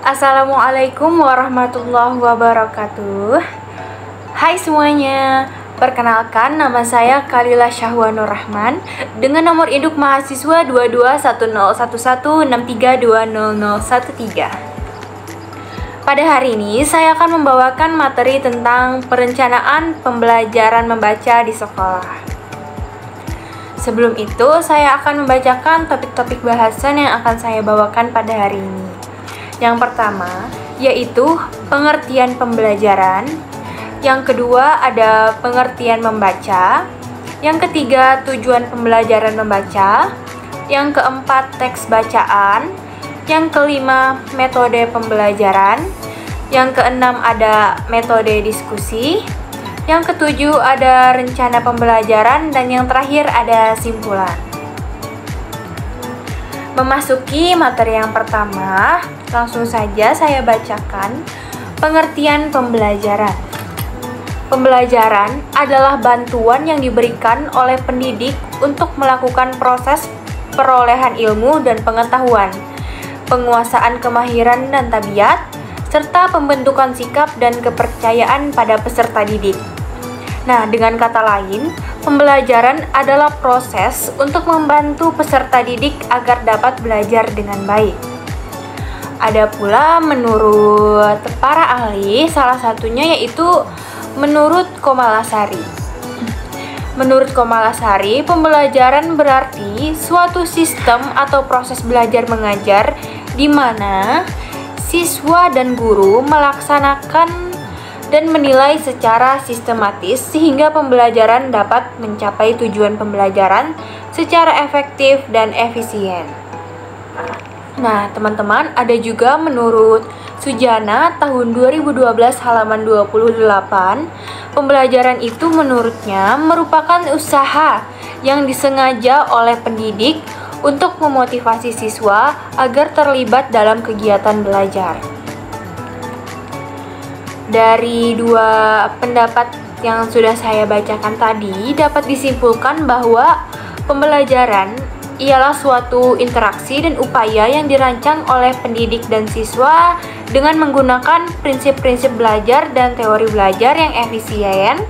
Assalamualaikum warahmatullahi wabarakatuh. Hai semuanya, perkenalkan nama saya Kalila Syahwanur Rahman dengan nomor induk mahasiswa 22101163200013. Pada hari ini saya akan membawakan materi tentang perencanaan pembelajaran membaca di sekolah. Sebelum itu, saya akan membacakan topik-topik bahasan yang akan saya bawakan pada hari ini. Yang pertama, yaitu pengertian pembelajaran. Yang kedua, ada pengertian membaca. Yang ketiga, tujuan pembelajaran membaca. Yang keempat, teks bacaan. Yang kelima, metode pembelajaran. Yang keenam, ada metode diskusi. Yang ketujuh, ada rencana pembelajaran. Dan yang terakhir, ada simpulan. Memasuki materi yang pertama, langsung saja saya bacakan pengertian pembelajaran. Pembelajaran adalah bantuan yang diberikan oleh pendidik untuk melakukan proses perolehan ilmu dan pengetahuan, penguasaan kemahiran dan tabiat, serta pembentukan sikap dan kepercayaan pada peserta didik. Nah, dengan kata lain, pembelajaran adalah proses untuk membantu peserta didik agar dapat belajar dengan baik. Ada pula menurut para ahli, salah satunya yaitu menurut Komalasari. Menurut Komalasari, pembelajaran berarti suatu sistem atau proses belajar mengajar di mana siswa dan guru melaksanakan dan menilai secara sistematis sehingga pembelajaran dapat mencapai tujuan pembelajaran secara efektif dan efisien. Nah, teman-teman, ada juga menurut Sujana tahun 2012 halaman 28, pembelajaran itu menurutnya merupakan usaha yang disengaja oleh pendidik untuk memotivasi siswa agar terlibat dalam kegiatan belajar. Dari dua pendapat yang sudah saya bacakan tadi, dapat disimpulkan bahwa pembelajaran ialah suatu interaksi dan upaya yang dirancang oleh pendidik dan siswa dengan menggunakan prinsip-prinsip belajar dan teori belajar yang efisien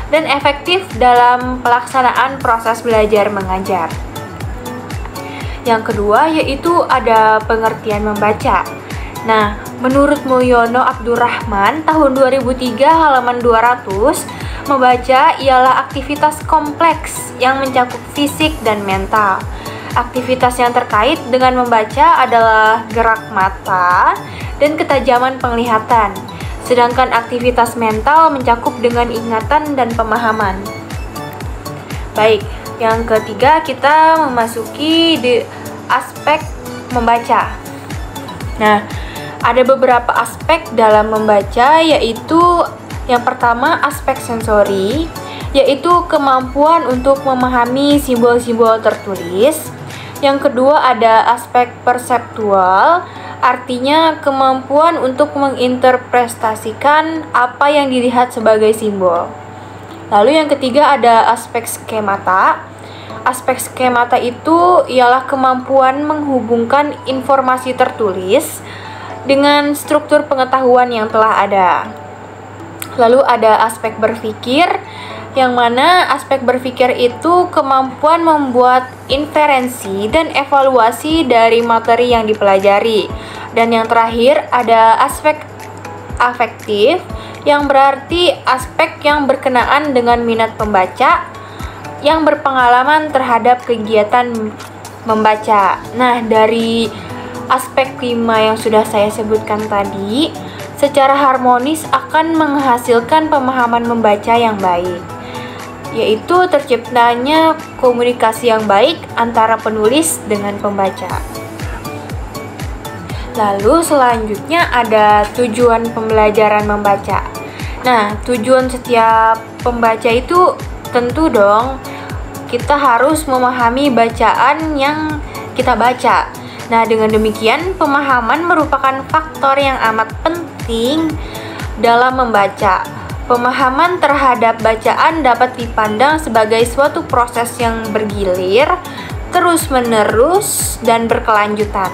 dan efektif dalam pelaksanaan proses belajar mengajar. Yang kedua yaitu ada pengertian membaca. Nah, menurut Mulyono Abdurrahman tahun 2003 halaman 200, membaca ialah aktivitas kompleks yang mencakup fisik dan mental. Aktivitas yang terkait dengan membaca adalah gerak mata dan ketajaman penglihatan, sedangkan aktivitas mental mencakup dengan ingatan dan pemahaman. Baik, yang ketiga kita memasuki di aspek membaca. Nah, ada beberapa aspek dalam membaca, yaitu yang pertama aspek sensori, yaitu kemampuan untuk memahami simbol-simbol tertulis. Yang kedua ada aspek perseptual, artinya kemampuan untuk menginterpretasikan apa yang dilihat sebagai simbol. Lalu yang ketiga ada aspek skemata. Aspek skemata itu ialah kemampuan menghubungkan informasi tertulis dengan struktur pengetahuan yang telah ada. Lalu ada aspek berpikir, yang mana aspek berpikir itu kemampuan membuat inferensi dan evaluasi dari materi yang dipelajari. Dan yang terakhir ada aspek afektif, yang berarti aspek yang berkenaan dengan minat pembaca yang berpengalaman terhadap kegiatan membaca. Nah, dari aspek 5 yang sudah saya sebutkan tadi, secara harmonis akan menghasilkan pemahaman membaca yang baik, yaitu terciptanya komunikasi yang baik antara penulis dengan pembaca. Lalu selanjutnya ada tujuan pembelajaran membaca. Nah, tujuan setiap pembaca itu tentu dong kita harus memahami bacaan yang kita baca. Nah, dengan demikian, pemahaman merupakan faktor yang amat penting dalam membaca. Pemahaman terhadap bacaan dapat dipandang sebagai suatu proses yang bergilir, terus-menerus, dan berkelanjutan.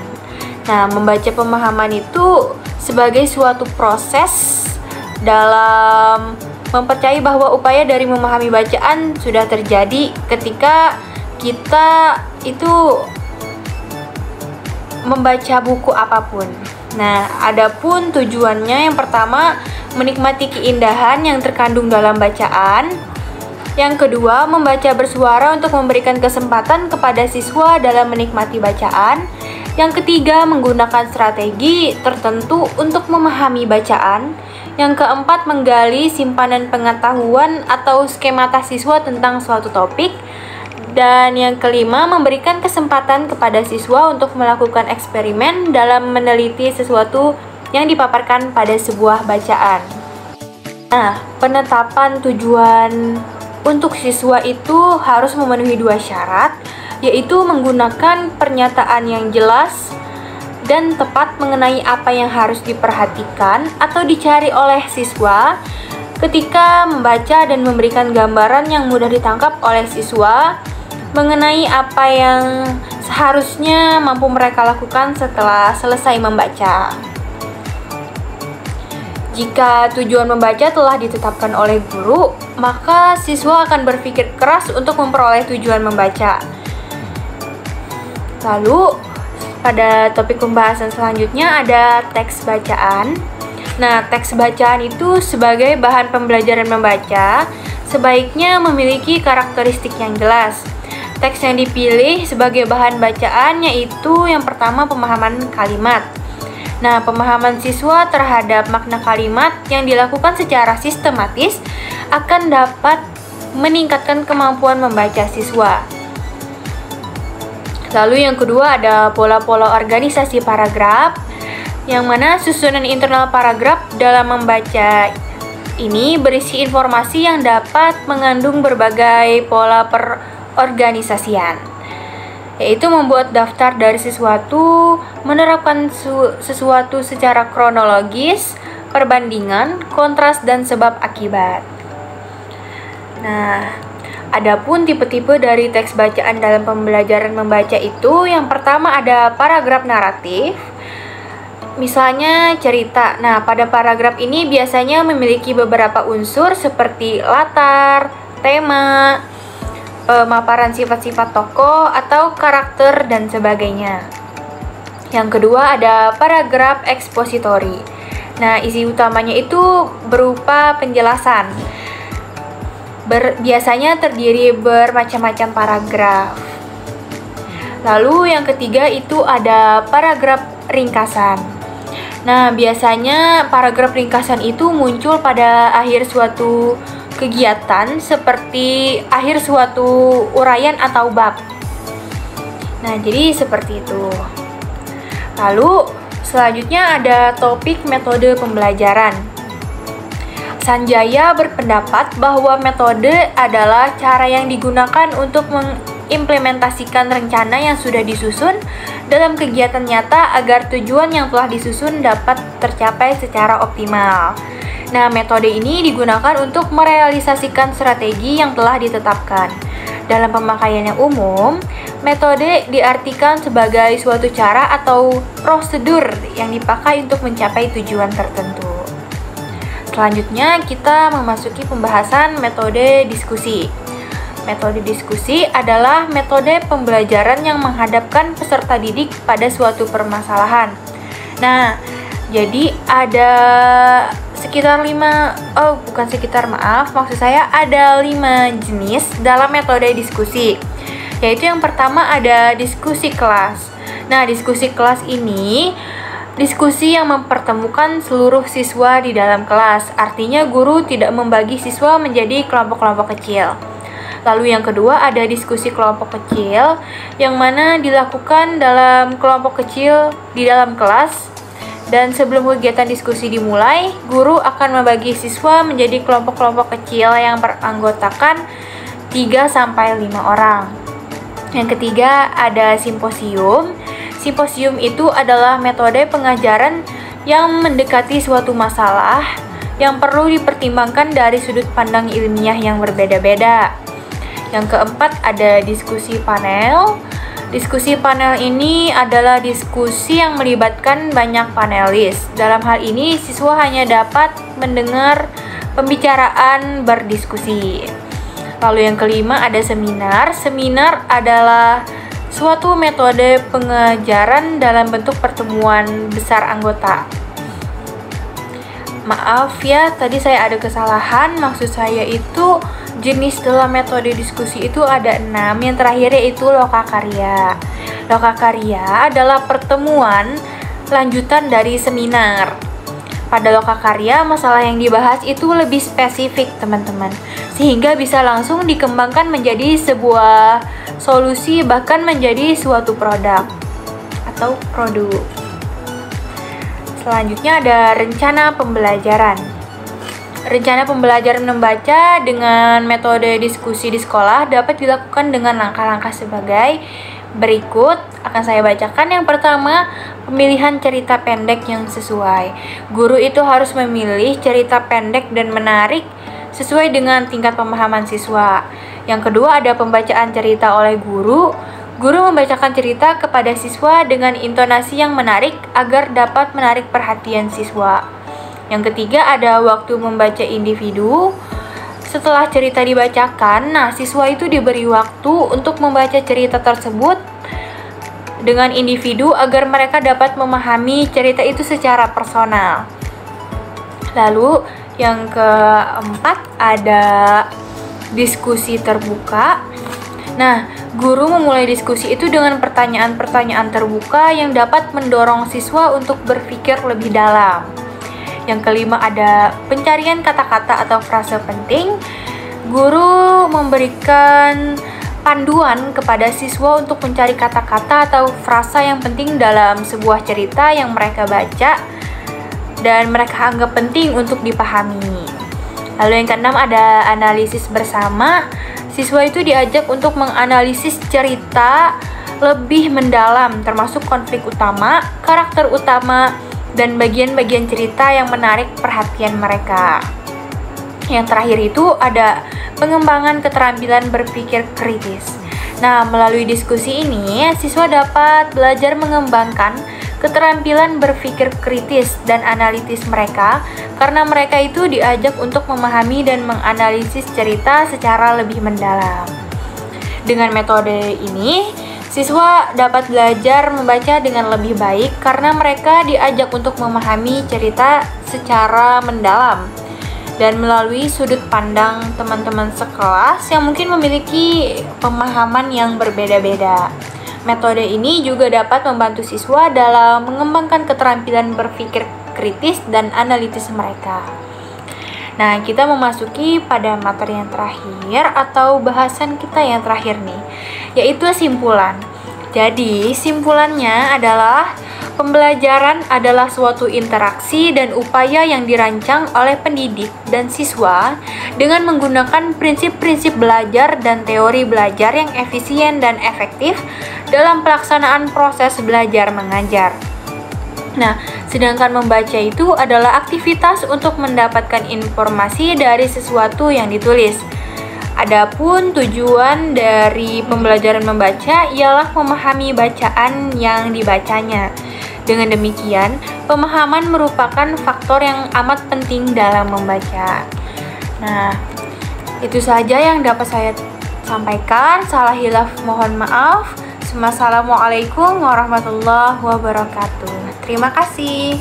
Nah, membaca pemahaman itu sebagai suatu proses dalam mempercayai bahwa upaya dari memahami bacaan sudah terjadi ketika kita itu membaca buku apapun. Nah, adapun tujuannya yang pertama, menikmati keindahan yang terkandung dalam bacaan. Yang kedua, membaca bersuara untuk memberikan kesempatan kepada siswa dalam menikmati bacaan. Yang ketiga, menggunakan strategi tertentu untuk memahami bacaan. Yang keempat, menggali simpanan pengetahuan atau skemata siswa tentang suatu topik. Dan yang kelima, memberikan kesempatan kepada siswa untuk melakukan eksperimen dalam meneliti sesuatu yang dipaparkan pada sebuah bacaan. Nah, penetapan tujuan untuk siswa itu harus memenuhi 2 syarat, yaitu menggunakan pernyataan yang jelas dan tepat mengenai apa yang harus diperhatikan atau dicari oleh siswa ketika membaca dan memberikan gambaran yang mudah ditangkap oleh siswa mengenai apa yang seharusnya mampu mereka lakukan setelah selesai membaca. Jika tujuan membaca telah ditetapkan oleh guru, maka siswa akan berpikir keras untuk memperoleh tujuan membaca. Lalu, pada topik pembahasan selanjutnya ada teks bacaan. Nah, teks bacaan itu sebagai bahan pembelajaran membaca sebaiknya memiliki karakteristik yang jelas. Teks yang dipilih sebagai bahan bacaan yaitu yang pertama pemahaman kalimat. Nah, pemahaman siswa terhadap makna kalimat yang dilakukan secara sistematis akan dapat meningkatkan kemampuan membaca siswa. Lalu yang kedua ada pola-pola organisasi paragraf, yang mana susunan internal paragraf dalam membaca ini berisi informasi yang dapat mengandung berbagai pola perorganisasian, yaitu membuat daftar dari sesuatu, menerapkan sesuatu secara kronologis, perbandingan, kontras, dan sebab akibat. Nah, adapun tipe-tipe dari teks bacaan dalam pembelajaran membaca itu, yang pertama ada paragraf naratif, misalnya cerita. Nah, pada paragraf ini biasanya memiliki beberapa unsur seperti latar, tema, pemaparan sifat-sifat tokoh atau karakter, dan sebagainya. Yang kedua ada paragraf ekspositori. Nah, isi utamanya itu berupa penjelasan. Biasanya terdiri bermacam-macam paragraf. Lalu yang ketiga itu ada paragraf ringkasan. Nah, biasanya paragraf ringkasan itu muncul pada akhir suatu kegiatan seperti akhir suatu uraian atau bab. Nah, jadi seperti itu. Lalu selanjutnya ada topik metode pembelajaran. Sanjaya berpendapat bahwa metode adalah cara yang digunakan untuk mengimplementasikan rencana yang sudah disusun dalam kegiatan nyata agar tujuan yang telah disusun dapat tercapai secara optimal. Nah, metode ini digunakan untuk merealisasikan strategi yang telah ditetapkan. Dalam pemakaian yang umum, metode diartikan sebagai suatu cara atau prosedur yang dipakai untuk mencapai tujuan tertentu. Selanjutnya, kita memasuki pembahasan metode diskusi. Metode diskusi adalah metode pembelajaran yang menghadapkan peserta didik pada suatu permasalahan. Nah, jadi ada ada 5 jenis dalam metode diskusi. Yaitu yang pertama ada diskusi kelas. Nah, diskusi kelas ini diskusi yang mempertemukan seluruh siswa di dalam kelas. Artinya guru tidak membagi siswa menjadi kelompok-kelompok kecil. Lalu yang kedua ada diskusi kelompok kecil yang mana dilakukan dalam kelompok kecil di dalam kelas. Dan sebelum kegiatan diskusi dimulai, guru akan membagi siswa menjadi kelompok-kelompok kecil yang beranggotakan 3-5 orang. Yang ketiga ada simposium. Simposium itu adalah metode pengajaran yang mendekati suatu masalah yang perlu dipertimbangkan dari sudut pandang ilmiah yang berbeda-beda. Yang keempat ada diskusi panel. Diskusi panel ini adalah diskusi yang melibatkan banyak panelis. Dalam hal ini, siswa hanya dapat mendengar pembicaraan berdiskusi. Lalu yang kelima ada seminar. Seminar adalah suatu metode pengajaran dalam bentuk pertemuan besar anggota. Maaf ya, tadi saya ada kesalahan. Maksud saya itu jenis dalam metode diskusi itu ada 6. Yang terakhir yaitu lokakarya. Lokakarya adalah pertemuan lanjutan dari seminar. Pada lokakarya, masalah yang dibahas itu lebih spesifik, teman-teman, sehingga bisa langsung dikembangkan menjadi sebuah solusi, bahkan menjadi suatu produk atau produk. Selanjutnya ada rencana pembelajaran. Rencana pembelajaran membaca dengan metode diskusi di sekolah dapat dilakukan dengan langkah-langkah sebagai berikut. Akan saya bacakan. Yang pertama, pemilihan cerita pendek yang sesuai. Guru itu harus memilih cerita pendek dan menarik sesuai dengan tingkat pemahaman siswa. Yang kedua, ada pembacaan cerita oleh guru. Guru membacakan cerita kepada siswa dengan intonasi yang menarik agar dapat menarik perhatian siswa. Yang ketiga, ada waktu membaca individu. Setelah cerita dibacakan, siswa itu diberi waktu untuk membaca cerita tersebut dengan individu agar mereka dapat memahami cerita itu secara personal. Lalu, yang keempat, ada diskusi terbuka. Guru memulai diskusi itu dengan pertanyaan-pertanyaan terbuka yang dapat mendorong siswa untuk berpikir lebih dalam. Yang kelima, ada pencarian kata-kata atau frase penting. Guru memberikan panduan kepada siswa untuk mencari kata-kata atau frasa yang penting dalam sebuah cerita yang mereka baca dan mereka anggap penting untuk dipahami. Lalu yang keenam, ada analisis bersama. Siswa itu diajak untuk menganalisis cerita lebih mendalam, termasuk konflik utama, karakter utama, dan bagian-bagian cerita yang menarik perhatian mereka. Yang terakhir itu ada pengembangan keterampilan berpikir kritis. Melalui diskusi ini, siswa dapat belajar mengembangkan keterampilan berpikir kritis dan analitis mereka karena mereka itu diajak untuk memahami dan menganalisis cerita secara lebih mendalam. Dengan metode ini, siswa dapat belajar membaca dengan lebih baik karena mereka diajak untuk memahami cerita secara mendalam dan melalui sudut pandang teman-teman sekelas yang mungkin memiliki pemahaman yang berbeda-beda. Metode ini juga dapat membantu siswa dalam mengembangkan keterampilan berpikir kritis dan analitis mereka. Kita memasuki pada materi yang terakhir atau bahasan kita yang terakhir nih, yaitu simpulan. Jadi, simpulannya adalah pembelajaran adalah suatu interaksi dan upaya yang dirancang oleh pendidik dan siswa dengan menggunakan prinsip-prinsip belajar dan teori belajar yang efisien dan efektif dalam pelaksanaan proses belajar mengajar. Sedangkan membaca itu adalah aktivitas untuk mendapatkan informasi dari sesuatu yang ditulis. Adapun tujuan dari pembelajaran membaca ialah memahami bacaan yang dibacanya. Dengan demikian, pemahaman merupakan faktor yang amat penting dalam membaca. Itu saja yang dapat saya sampaikan. Salah hilaf mohon maaf. Wassalamualaikum warahmatullahi wabarakatuh. Terima kasih.